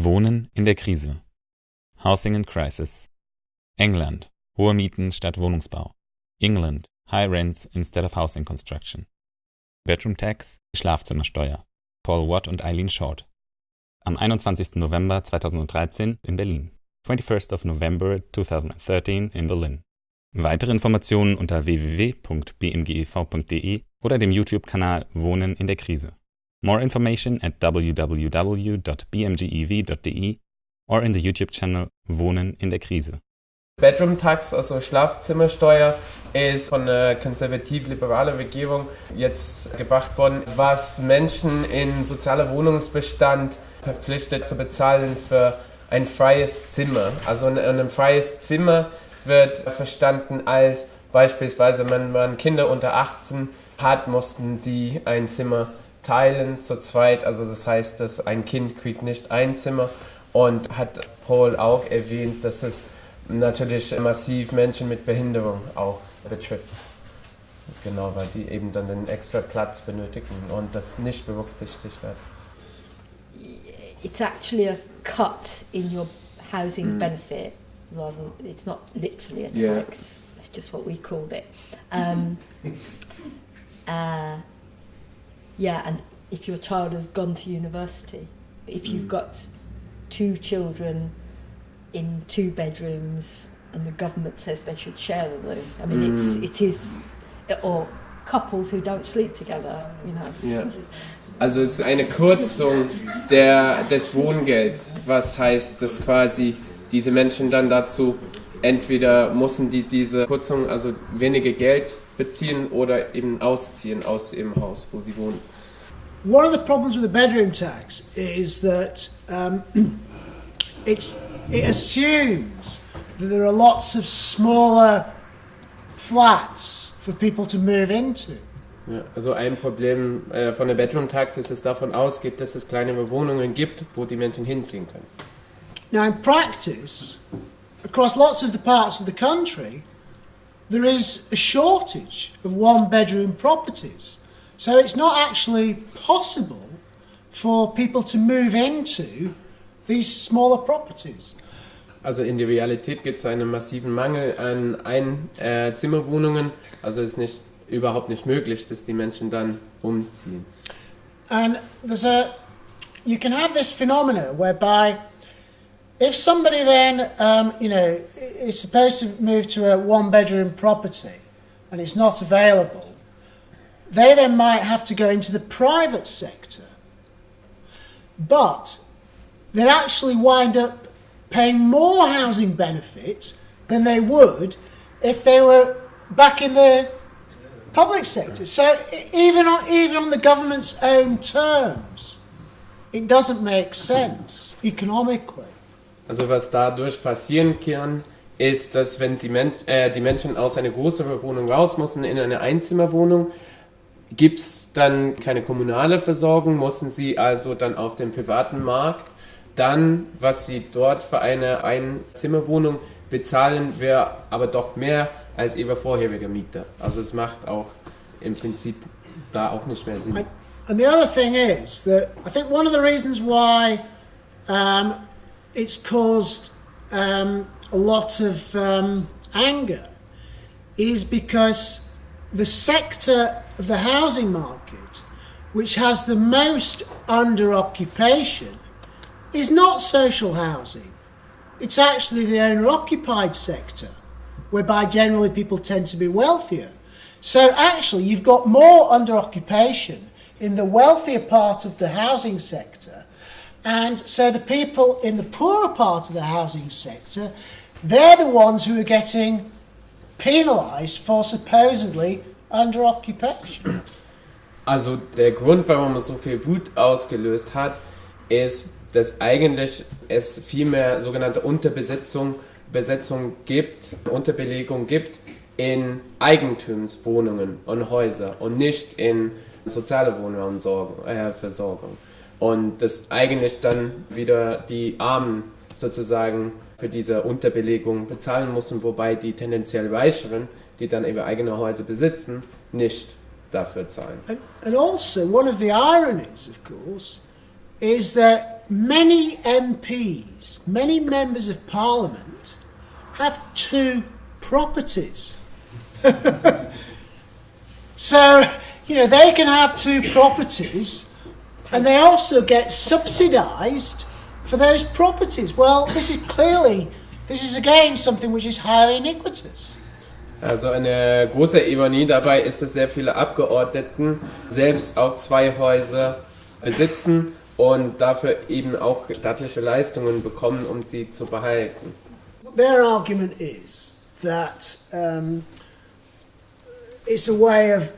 Wohnen in der Krise. Housing in Crisis. England. Hohe Mieten statt Wohnungsbau. England. High rents instead of housing construction. Bedroom Tax. Schlafzimmer-Steuer. Paul Watt und Eileen Short. Am 21. November 2013 in Berlin. 21st of November 2013 in Berlin. Weitere Informationen unter www.bmgev.de oder dem YouTube-Kanal Wohnen in der Krise. More information at www.bmgev.de or in the YouTube channel Wohnen in der Krise. Bedroom Tax, also Schlafzimmer-Steuer, ist von der konservativ-liberalen Regierung jetzt gebracht worden, was Menschen in sozialer Wohnungsbestand verpflichtet zu bezahlen für ein freies Zimmer. Also ein freies Zimmer wird verstanden als beispielsweise, wenn man Kinder unter 18 hat, mussten die ein Zimmer teilen zu zweit. Also das heißt, dass ein Kind kriegt nicht ein Zimmer, und hat Paul auch erwähnt, dass es natürlich massiv Menschen mit Behinderung auch betrifft. Genau, weil die eben dann den extra Platz benötigen und das nicht berücksichtigt wird. It's actually a cut in your housing benefit, rather than, it's not literally a tax, that's just what we called it. And if your child has gone to university, if you've got 2 children in 2 bedrooms and the government says they should share the room, I mean it is, or couples who don't sleep together, you know. Ja. Also es ist eine Kürzung des Wohngelds, was heißt, dass quasi diese Menschen dann dazu entweder müssen diese Kürzung, also weniger Geld beziehen oder eben ausziehen aus ihrem Haus, wo sie wohnen. One of the problems with the bedroom tax is that it assumes that there are lots of smaller flats for people to move into. Ja, also ein Problem von der Bedroom Tax ist, dass es davon ausgeht, dass es kleinere Wohnungen gibt, wo die Menschen hinziehen können. Now in practice, across lots of the parts of the country, there is a shortage of one-bedroom properties. So it's not actually possible for people to move into these smaller properties. Also in der Realität gibt es einen massiven Mangel an Einzimmerwohnungen. Also es ist überhaupt nicht möglich, dass die Menschen dann umziehen. And you can have this phenomena whereby if somebody then, is supposed to move to a one-bedroom property and it's not available, they then might have to go into the private sector, but they'd actually wind up paying more housing benefits than they would if they were back in the public sector. So even on the government's own terms, it doesn't make sense economically. Also was dadurch passieren kann, ist, dass wenn die Menschen aus einer größeren Wohnung raus müssen in eine Einzimmerwohnung, gibt es dann keine kommunale Versorgung, mussten sie also dann auf dem privaten Markt dann, was sie dort für eine Einzimmerwohnung bezahlen, wäre aber doch mehr als ihre vorherige Mieter. Also es macht auch im Prinzip da auch nicht mehr Sinn. And the other thing is that I think one of the reasons why it's caused a lot of anger is because the sector of the housing market which has the most under-occupation is not social housing. It's actually the owner-occupied sector, whereby generally people tend to be wealthier. So actually you've got more under-occupation in the wealthier part of the housing sector, and so the people in the poorer part of the housing sector, they're the ones who are getting penalised for supposedly under-occupation. Also der Grund, warum es so viel Wut ausgelöst hat, ist, dass eigentlich es viel mehr sogenannte Unterbelegung gibt in Eigentumswohnungen und Häuser und nicht in soziale Wohnraumversorgung. Und dass eigentlich dann wieder die Armen sozusagen für diese Unterbelegung bezahlen müssen, wobei die tendenziell Reicheren, die dann ihre eigenen Häuser besitzen, nicht dafür zahlen. And also one of the ironies, of course, is that many MPs, many members of parliament have 2 properties. So, they can have 2 properties and they also get subsidised for those properties. Well, this is again something which is highly iniquitous. Also eine große Ironie dabei ist, dass sehr viele Abgeordneten selbst auch 2 Häuser besitzen und dafür eben auch staatliche Leistungen bekommen, um sie zu behalten. Their argument is that it's a way of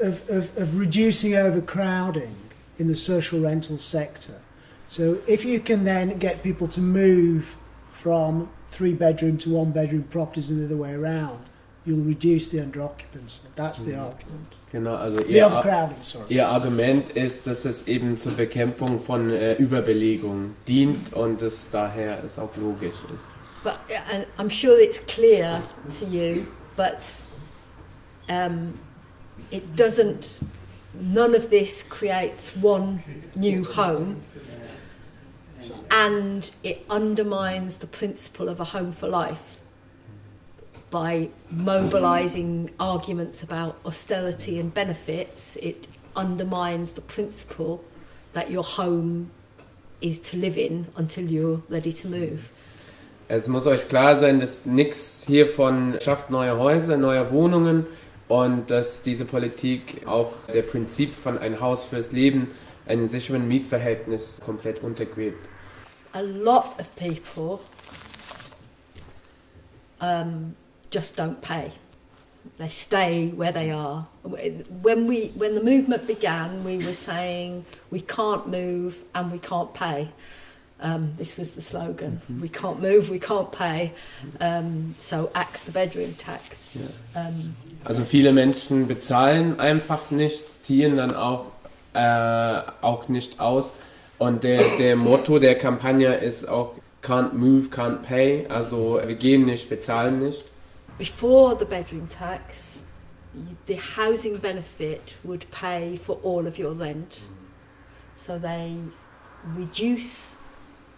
reducing overcrowding in the social rental sector. So if you can then get people to move from 3-bedroom to 1-bedroom properties and the other way around, you'll reduce the under-occupancy. That's the argument. Genau, also The overcrowding, sorry. Ihr Argument ist, dass es eben zur Bekämpfung von Überbelegung dient und es daher es auch logisch ist. But and I'm sure it's clear to you, but it doesn't. None of this creates one new home, and it undermines the principle of a home for life by mobilising arguments about austerity and benefits. It undermines the principle that your home is to live in until you're ready to move. Es muss euch klar sein, dass nichts hiervon schafft neue Häuser, neue Wohnungen und dass diese Politik auch der Prinzip von ein Haus fürs Leben, einem sicheren Mietverhältnis komplett untergräbt. A lot of people just don't pay. They stay where they are. When the movement began, we were saying we can't move and we can't pay. This was the slogan. We can't move, we can't pay. So axe the bedroom tax. Ja. Also viele Menschen bezahlen einfach nicht, ziehen dann auch nicht aus. Und der Motto der Kampagne ist auch can't move, can't pay. Also wir gehen nicht, bezahlen nicht. Before the bedroom tax, the housing benefit would pay for all of your rent. So they reduce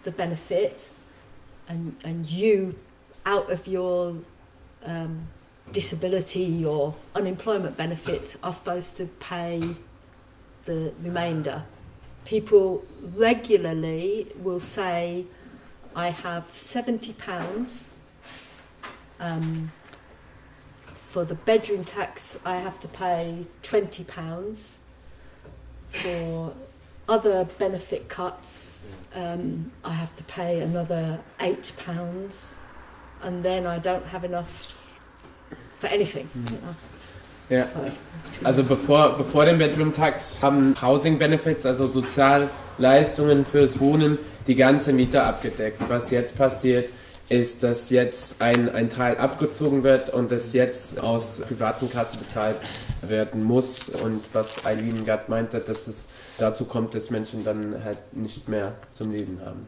the benefit and you, out of your disability or unemployment benefit, are supposed to pay the remainder. People regularly will say, I have £70 for the bedroom tax, I have to pay £20. For other benefit cuts, I have to pay another £8, and then I don't have enough for anything. Ja. Also bevor dem Bedroom Tax haben Housing Benefits, also Sozialleistungen fürs Wohnen, die ganze Miete abgedeckt. Was jetzt passiert, ist, dass jetzt ein Teil abgezogen wird und das jetzt aus privaten Kasse bezahlt werden muss. Und was Eileen gerade meinte, dass es dazu kommt, dass Menschen dann halt nicht mehr zum Leben haben.